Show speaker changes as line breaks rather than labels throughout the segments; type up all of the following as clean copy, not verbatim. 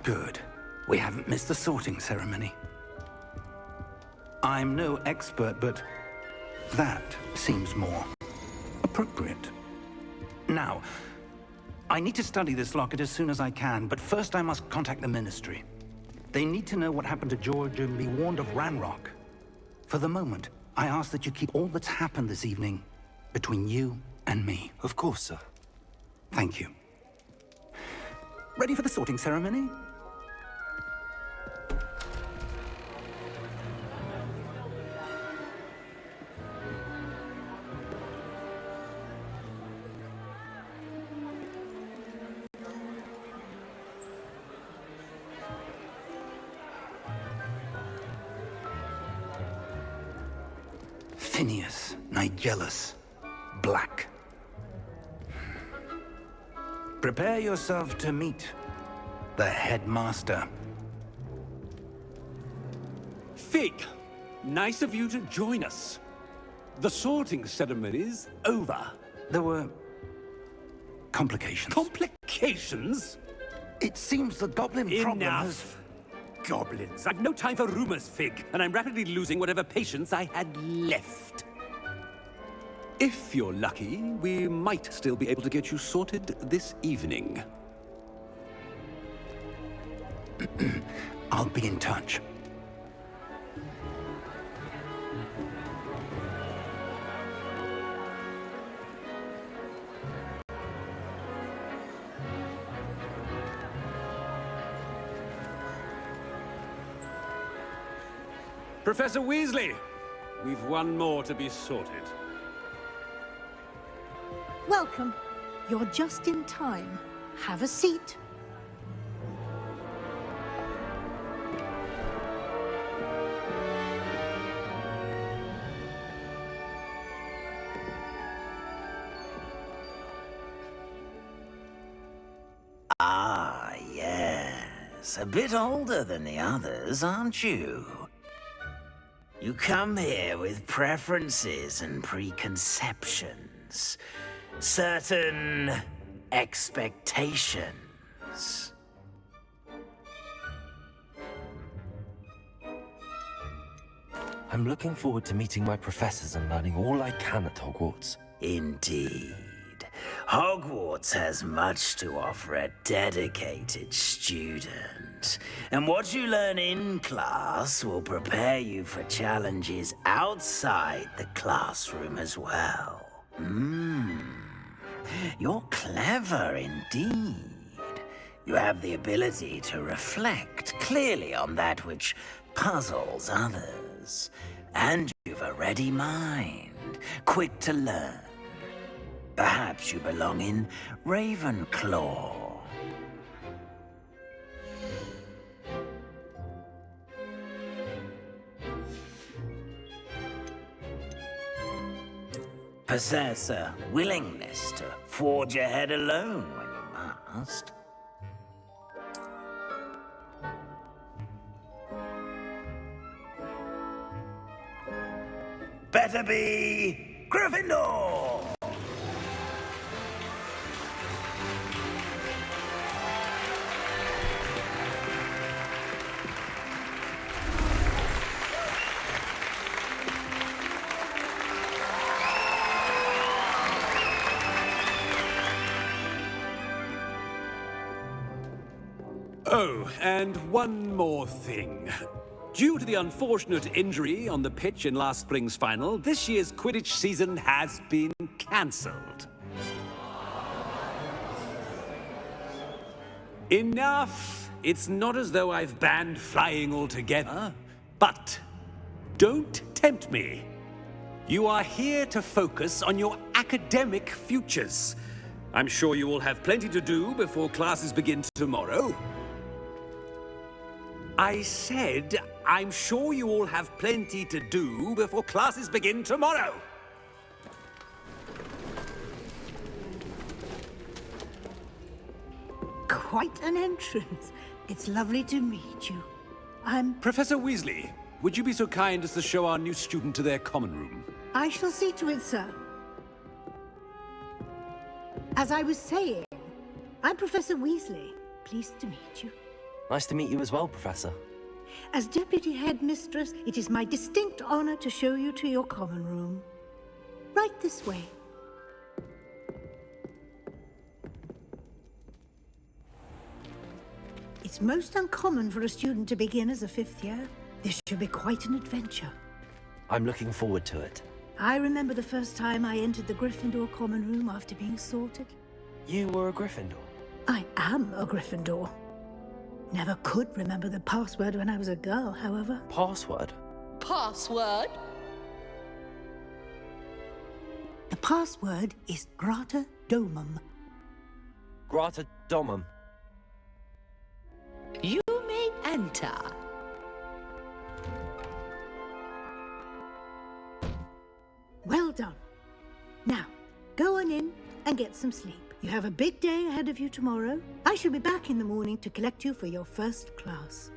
Good. We haven't missed the sorting ceremony. I'm no expert, but that seems more appropriate. Now, I need to study this locket as soon as I can, but first I must contact the Ministry. They need to know what happened to George and be warned of Ranrock. For the moment, I ask that you keep all that's happened this evening between you and me.
Of course, sir.
Thank you. Ready for the sorting ceremony? Phineas, Nigellus, Black. Prepare yourself to meet the headmaster.
Fig, nice of you to join us. The sorting ceremony's over.
There were complications.
Complications?
It seems the goblin problem has...
Enough! Goblins. I've no time for rumors, Fig, and I'm rapidly losing whatever patience I had left. If you're lucky, we might still be able to get you sorted this evening.
I'll be in touch.
Professor Weasley, we've one more to be sorted.
Welcome. You're just in time. Have a seat.
Ah, yes. A bit older than the others, aren't you? You come here with preferences and preconceptions. Certain expectations.
I'm looking forward to meeting my professors and learning all I can at Hogwarts.
Indeed. Hogwarts has much to offer a dedicated student. And what you learn in class will prepare you for challenges outside the classroom as well. You're clever indeed. You have the ability to reflect clearly on that which puzzles others. And you've a ready mind, quick to learn. Perhaps you belong in Ravenclaw. Possess a willingness to forge ahead alone when you must. Better be Gryffindor!
Oh, and one more thing. Due to the unfortunate injury on the pitch in last spring's final, this year's Quidditch season has been cancelled. Enough! It's not as though I've banned flying altogether, but don't tempt me. You are here to focus on your academic futures. I'm sure you will have plenty to do before classes begin tomorrow. I said, I'm sure you all have plenty to do before classes begin tomorrow.
Quite an entrance. It's lovely to meet you.
Professor Weasley, would you be so kind as to show our new student to their common room?
I shall see to it, sir. As I was saying, I'm Professor Weasley. Pleased to meet you.
Nice to meet you as well, Professor.
As Deputy Headmistress, it is my distinct honor to show you to your common room. Right this way. It's most uncommon for a student to begin as a 5th year. This should be quite an adventure.
I'm looking forward to it.
I remember the first time I entered the Gryffindor common room after being sorted.
You were a Gryffindor?
I am a Gryffindor. Never could remember the password when I was a girl, however.
Password?
Password?
The password is Grata Domum.
Grata Domum.
You may enter.
Well done. Now, go on in and get some sleep. You have a big day ahead of you tomorrow. I shall be back in the morning to collect you for your first class.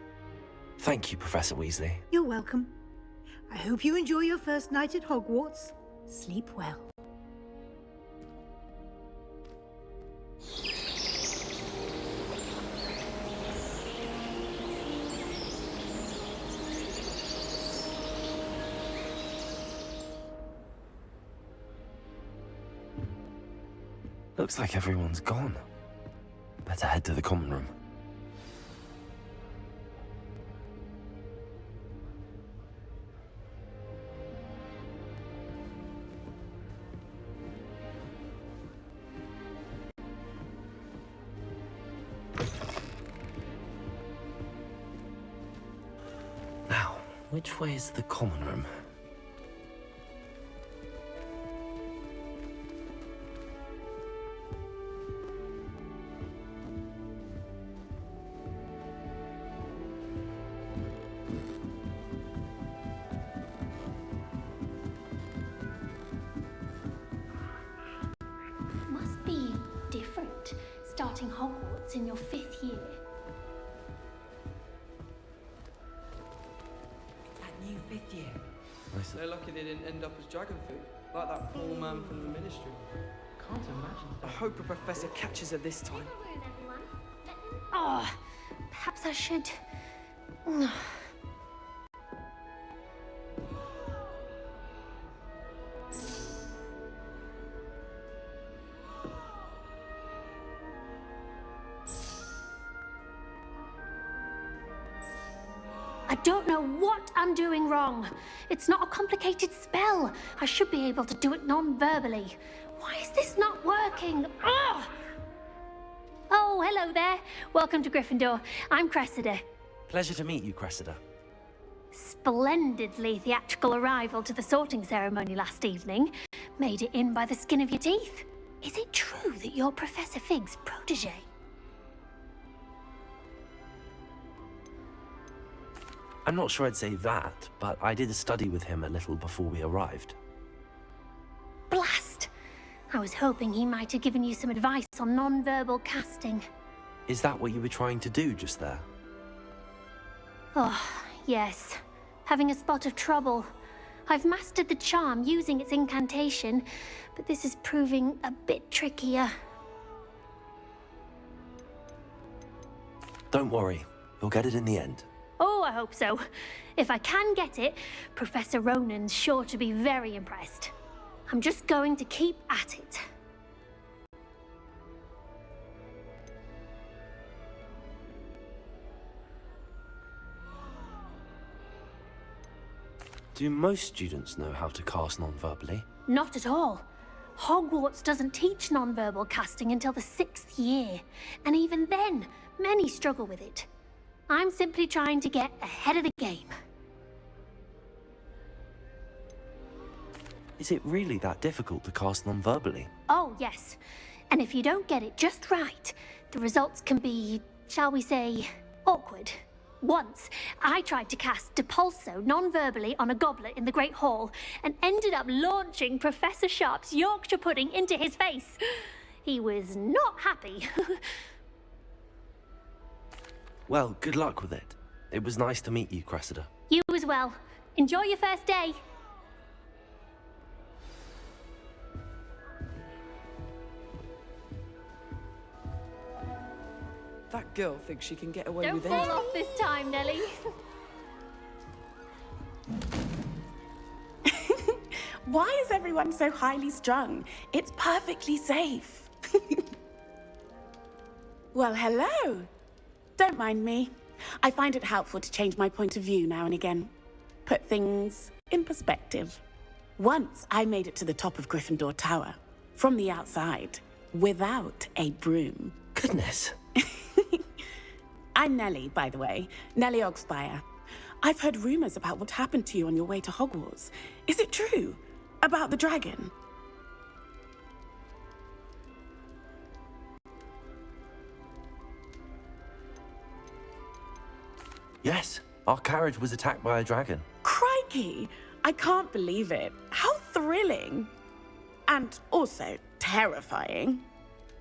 Thank you, Professor Weasley.
You're welcome. I hope you enjoy your first night at Hogwarts. Sleep well.
Looks like everyone's gone. Better head to the common room. Now, which way is the common room?
Must be different, starting Hogwarts in your 5th year.
That new 5th year.
They're lucky they didn't end up as dragon food, like that poor man from the ministry.
Can't imagine.
I hope a professor catches her this time.
Oh, perhaps I should. I don't know what I'm doing wrong. It's not a complicated spell. I should be able to do it non-verbally. Why is this not working? Ugh! Oh, hello there. Welcome to Gryffindor. I'm Cressida.
Pleasure to meet you, Cressida.
Splendidly theatrical arrival to the sorting ceremony last evening. Made it in by the skin of your teeth. Is it true that you're Professor Fig's protege?
I'm not sure I'd say that, but I did study with him a little before we arrived.
Blast! I was hoping he might have given you some advice on non-verbal casting.
Is that what you were trying to do just there?
Oh, yes. Having a spot of trouble. I've mastered the charm using its incantation, but this is proving a bit trickier.
Don't worry, you'll get it in the end.
Oh, I hope so. If I can get it, Professor Ronan's sure to be very impressed. I'm just going to keep at it.
Do most students know how to cast non-verbally?
Not at all. Hogwarts doesn't teach non-verbal casting until the 6th year, and even then, many struggle with it. I'm simply trying to get ahead of the game.
Is it really that difficult to cast non-verbally?
Oh, yes. And if you don't get it just right, the results can be, shall we say, awkward. Once, I tried to cast Depulso non-verbally on a goblet in the Great Hall and ended up launching Professor Sharp's Yorkshire pudding into his face. He was not happy.
Well, good luck with it. It was nice to meet you, Cressida.
You as well. Enjoy your first day.
That girl thinks she can get away
Don't
with
fall
anything.
off this time, Nellie.
Why is everyone so highly strung? It's perfectly safe. Well, hello. Don't mind me. I find it helpful to change my point of view now and again. Put things in perspective. Once I made it to the top of Gryffindor Tower, from the outside, without a broom.
Goodness.
I'm Nellie, by the way. Nellie Ogspire. I've heard rumors about what happened to you on your way to Hogwarts. Is it true? About the dragon?
Yes, our carriage was attacked by a dragon.
Crikey! I can't believe it. How thrilling! And also terrifying.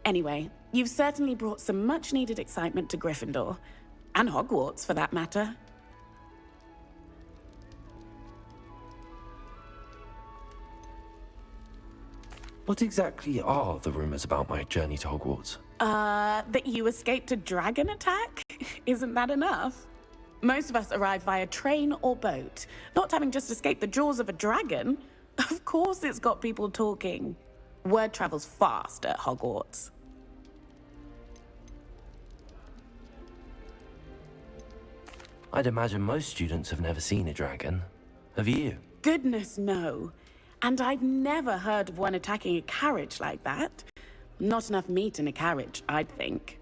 Anyway, you've certainly brought some much-needed excitement to Gryffindor. And Hogwarts, for that matter.
What exactly are the rumors about my journey to Hogwarts?
That you escaped a dragon attack? Isn't that enough? Most of us arrive via train or boat, not having just escaped the jaws of a dragon. Of course it's got people talking. Word travels fast at Hogwarts.
I'd imagine most students have never seen a dragon. Have you?
Goodness, no. And I've never heard of one attacking a carriage like that. Not enough meat in a carriage, I'd think.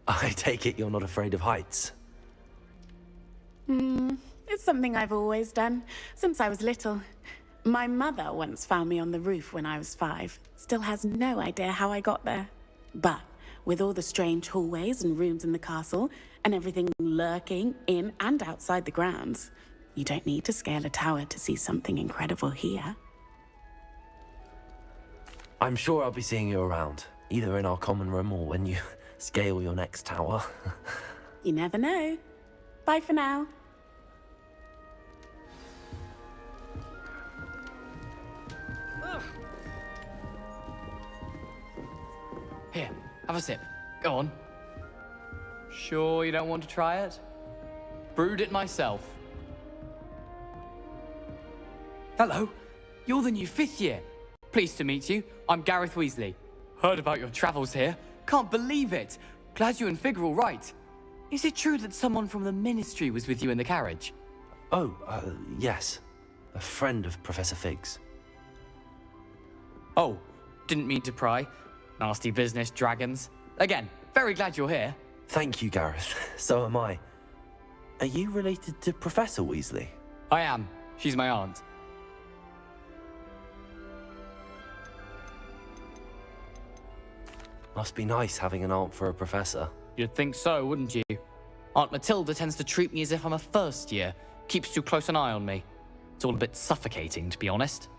I take it you're not afraid of heights.
It's something I've always done, since I was little. My mother once found me on the roof when I was 5. Still has no idea how I got there. But with all the strange hallways and rooms in the castle, and everything lurking in and outside the grounds, you don't need to scale a tower to see something incredible here.
I'm sure I'll be seeing you around, either in our common room or when you scale your next tower.
You never know. Bye for now.
Here, have a sip. Go on. Sure you don't want to try it? Brewed it myself. Hello, you're the new 5th year. Pleased to meet you. I'm Gareth Weasley. Heard about your travels here. Can't believe it. Glad you and Fig are all right. Is it true that someone from the Ministry was with you in the carriage?
Oh, yes. A friend of Professor Fig's.
Oh, didn't mean to pry. Nasty business, dragons. Again, very glad you're here.
Thank you, Gareth. So am I. Are you related to Professor Weasley?
I am. She's my aunt.
Must be nice having an aunt for a professor.
You'd think so, wouldn't you? Aunt Matilda tends to treat me as if I'm a first year. Keeps too close an eye on me. It's all a bit suffocating, to be honest.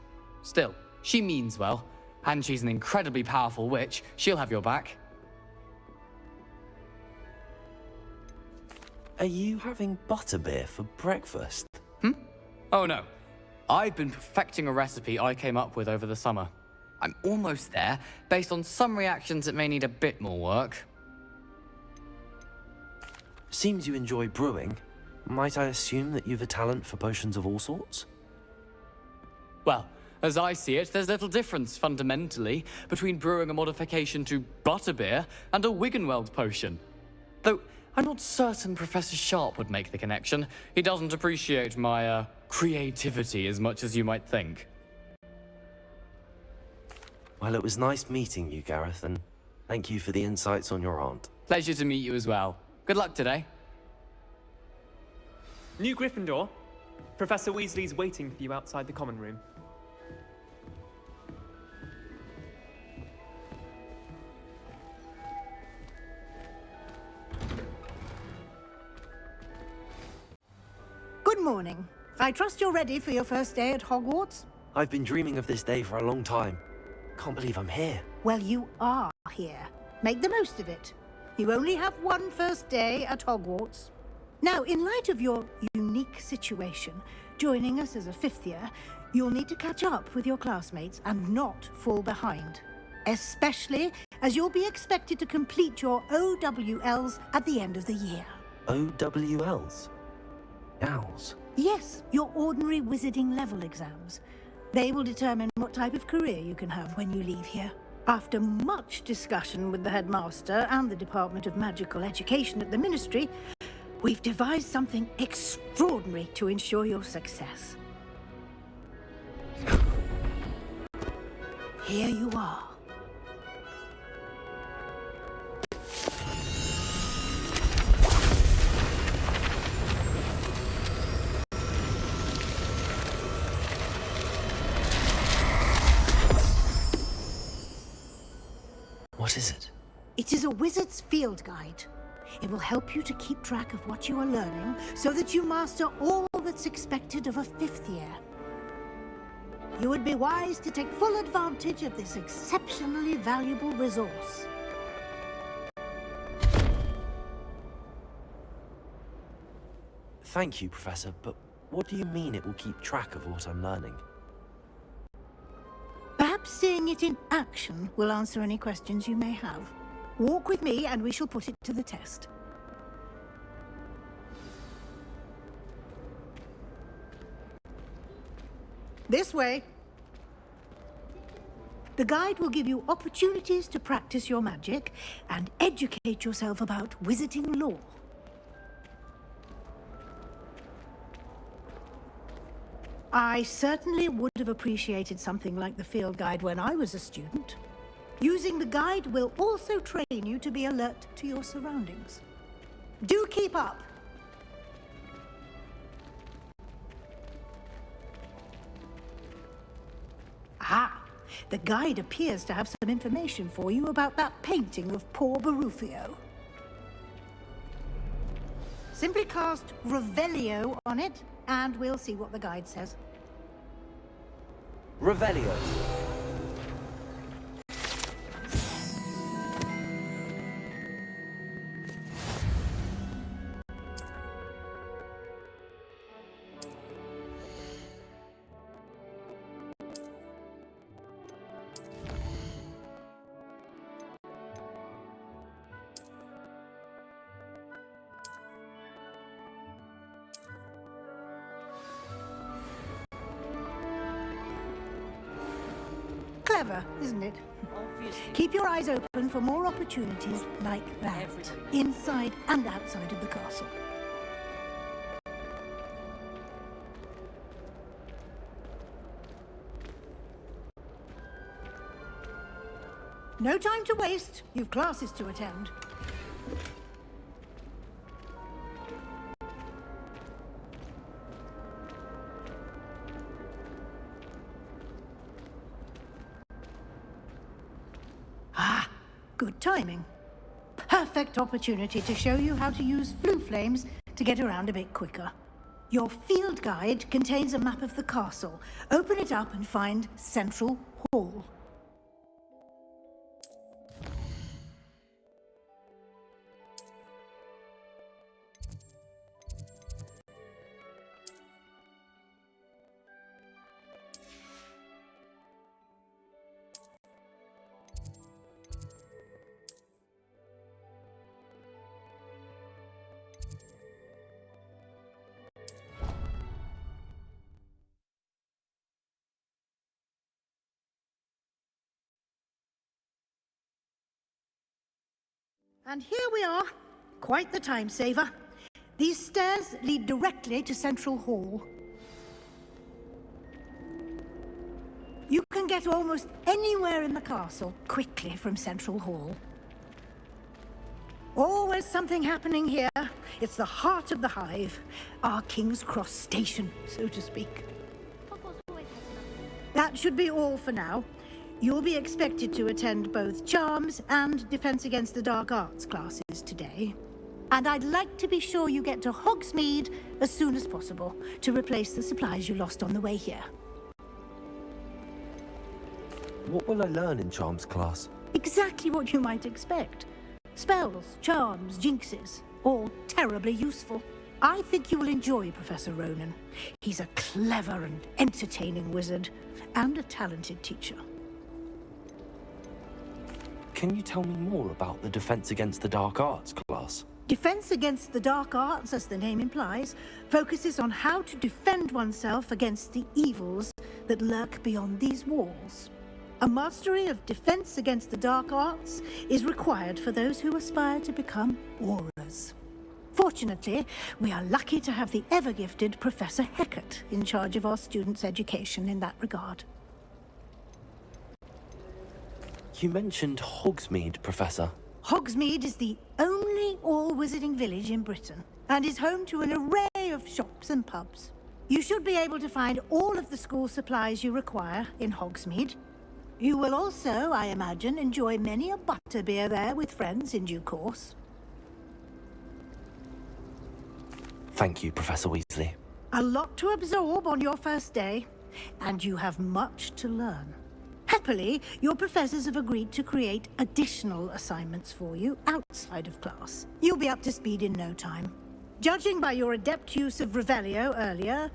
Still, she means well. And she's an incredibly powerful witch. She'll have your back.
Are you having butterbeer for breakfast?
Oh no. I've been perfecting a recipe I came up with over the summer. I'm almost there, based on some reactions that may need a bit more work.
Seems you enjoy brewing. Might I assume that you've a talent for potions of all sorts?
Well, as I see it, there's little difference, fundamentally, between brewing a modification to butterbeer and a Wiggenweld potion. Though, I'm not certain Professor Sharp would make the connection. He doesn't appreciate my, creativity as much as you might think.
Well, it was nice meeting you, Gareth, and thank you for the insights on your aunt.
Pleasure to meet you as well. Good luck today.
New Gryffindor. Professor Weasley's waiting for you outside the common room.
Good morning. I trust you're ready for your first day at Hogwarts?
I've been dreaming of this day for a long time. Can't believe I'm here.
Well, you are here. Make the most of it. You only have one first day at Hogwarts. Now, in light of your unique situation, joining us as a 5th year, you'll need to catch up with your classmates and not fall behind. especially as you'll be expected to complete your OWLs at the end of the year.
OWLs? Owls?
Yes, your ordinary wizarding level exams. They will determine what type of career you can have when you leave here. After much discussion with the headmaster and the Department of Magical Education at the Ministry, we've devised something extraordinary to ensure your success. Here you are.
What is it?
It is a wizard's field guide. It will help you to keep track of what you are learning so that you master all that's expected of a 5th year. You would be wise to take full advantage of this exceptionally valuable resource.
Thank you, Professor, but what do you mean it will keep track of what I'm learning?
Perhaps seeing it in action will answer any questions you may have. Walk with me and we shall put it to the test. This way. The guide will give you opportunities to practice your magic and educate yourself about wizarding lore. I certainly would have appreciated something like the field guide when I was a student. Using the guide will also train you to be alert to your surroundings. Do keep up! Ah, the guide appears to have some information for you about that painting of poor Barufio. Simply cast Revelio on it, and we'll see what the guide says.
Revelio.
Clever, isn't it? Keep your eyes open for more opportunities like that, inside and outside of the castle. No time to waste. You've classes to attend. Ah, good timing. Perfect opportunity to show you how to use flue flames to get around a bit quicker. Your field guide contains a map of the castle. Open it up and find Central Hall. And here we are. Quite the time saver. These stairs lead directly to Central Hall. You can get almost anywhere in the castle quickly from Central Hall. Always something happening here. It's the heart of the hive. Our King's Cross station, so to speak. That should be all for now. You'll be expected to attend both Charms and Defense Against the Dark Arts classes today. And I'd like to be sure you get to Hogsmeade as soon as possible to replace the supplies you lost on the way here.
What will I learn in Charms class?
Exactly what you might expect. Spells, charms, jinxes, all terribly useful. I think you will enjoy Professor Ronan. He's a clever and entertaining wizard, and a talented teacher.
can you tell me more about the Defense Against the Dark Arts class?
Defense Against the Dark Arts, as the name implies, focuses on how to defend oneself against the evils that lurk beyond these walls. A mastery of Defense Against the Dark Arts is required for those who aspire to become aurors. Fortunately, we are lucky to have the ever-gifted Professor Heckert in charge of our students' education in that regard.
You mentioned Hogsmeade, Professor.
Hogsmeade is the only all-wizarding village in Britain, and is home to an array of shops and pubs. You should be able to find all of the school supplies you require in Hogsmeade. You will also, I imagine, enjoy many a butterbeer there with friends in due course.
Thank you, Professor Weasley.
A lot to absorb on your first day, and you have much to learn. Happily, your professors have agreed to create additional assignments for you outside of class. You'll be up to speed in no time. Judging by your adept use of Revelio earlier,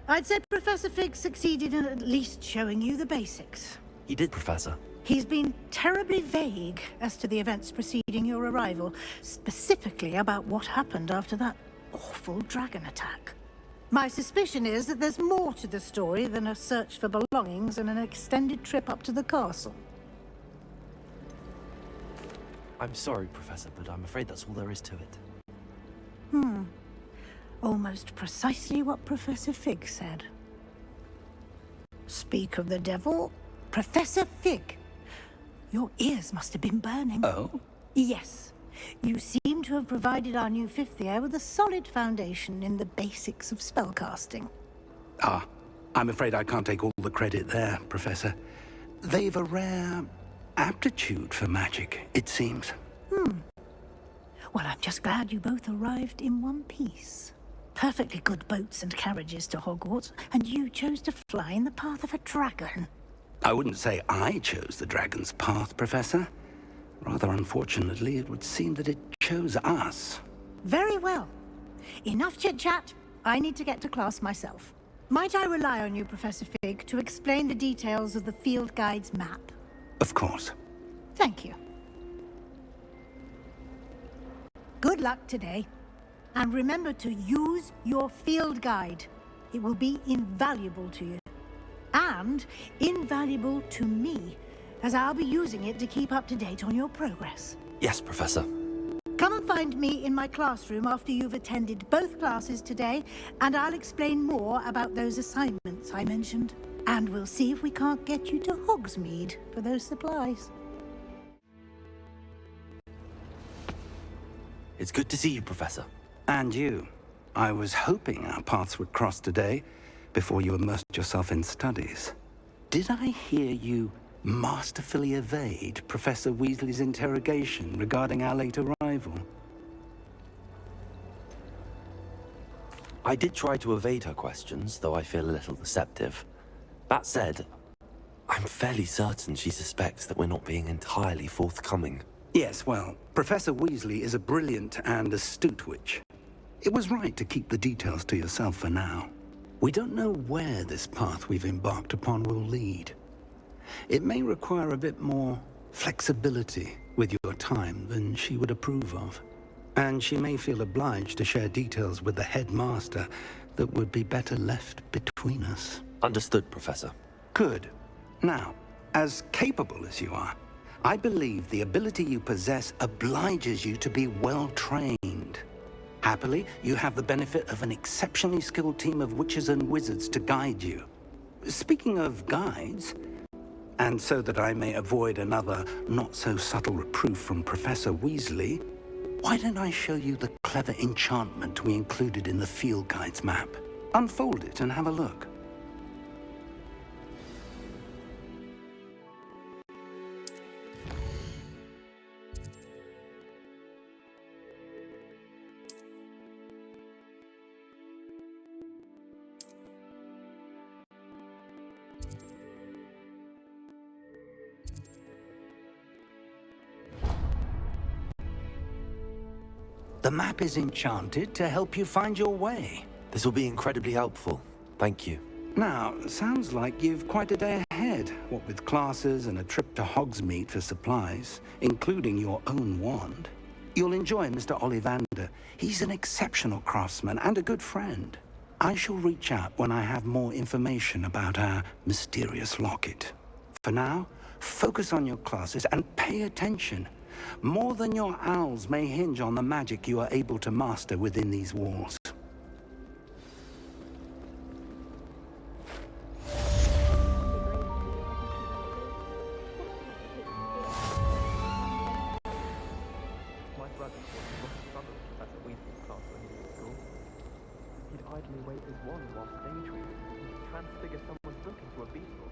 I'd say Professor Fig succeeded in at least showing you the basics.
He did, Professor.
He's been terribly vague as to the events preceding your arrival, specifically about what happened after that awful dragon attack. My suspicion is that there's more to the story than a search for belongings and an extended trip up to the castle.
I'm sorry, Professor, but I'm afraid that's all there is to it.
Almost precisely what Professor Fig said. Speak of the devil, Professor Fig. Your ears must have been burning.
Oh?
Yes. You seem to have provided our new fifth year with a solid foundation in the basics of spellcasting.
Ah, I'm afraid I can't take all the credit there, Professor. They've a rare aptitude for magic, it seems.
Well, I'm just glad you both arrived in one piece. Perfectly good boats and carriages to Hogwarts, and you chose to fly in the path of a dragon.
I wouldn't say I chose the dragon's path, Professor. Rather unfortunately, it would seem that it chose us.
Very well. Enough chit-chat. I need to get to class myself. Might I rely on you, Professor Fig, to explain the details of the field guide's map?
Of course.
Thank you. Good luck today. And remember to use your field guide. It will be invaluable to you. And invaluable to me, as I'll be using it to keep up to date on your progress.
Yes, Professor.
Come and find me in my classroom after you've attended both classes today, and I'll explain more about those assignments I mentioned. And we'll see if we can't get you to Hogsmeade for those supplies.
It's good to see you, Professor.
And you. I was hoping our paths would cross today, before you immersed yourself in studies. Did I hear you masterfully evade Professor Weasley's interrogation regarding our late arrival?
I did try to evade her questions, though I feel a little deceptive. That said, I'm fairly certain she suspects that we're not being entirely forthcoming.
Yes, well, Professor Weasley is a brilliant and astute witch. It was right to keep the details to yourself for now. We don't know where this path we've embarked upon will lead. It may require a bit more flexibility with your time than she would approve of. And she may feel obliged to share details with the headmaster that would be better left between us.
Understood, Professor.
Good. Now, as capable as you are, I believe the ability you possess obliges you to be well-trained. Happily, you have the benefit of an exceptionally skilled team of witches and wizards to guide you. Speaking of guides, and so that I may avoid another not-so-subtle reproof from Professor Weasley, why don't I show you the clever enchantment we included in the field guide's map? Unfold it and have a look. The map is enchanted to help you find your way.
This will be incredibly helpful. Thank you.
Now, sounds like you've quite a day ahead, what with classes and a trip to Hogsmeade for supplies, including your own wand. You'll enjoy Mr. Ollivander. He's an exceptional craftsman and a good friend. I shall reach out when I have more information about our mysterious locket. For now, focus on your classes and pay attention. More than your owls may hinge on the magic you are able to master within these walls.
My brother was the rough son of Professor Weasley's class when he was at school. He'd idly wave his wand whilst daydreaming and transfigure someone's book into a beetle.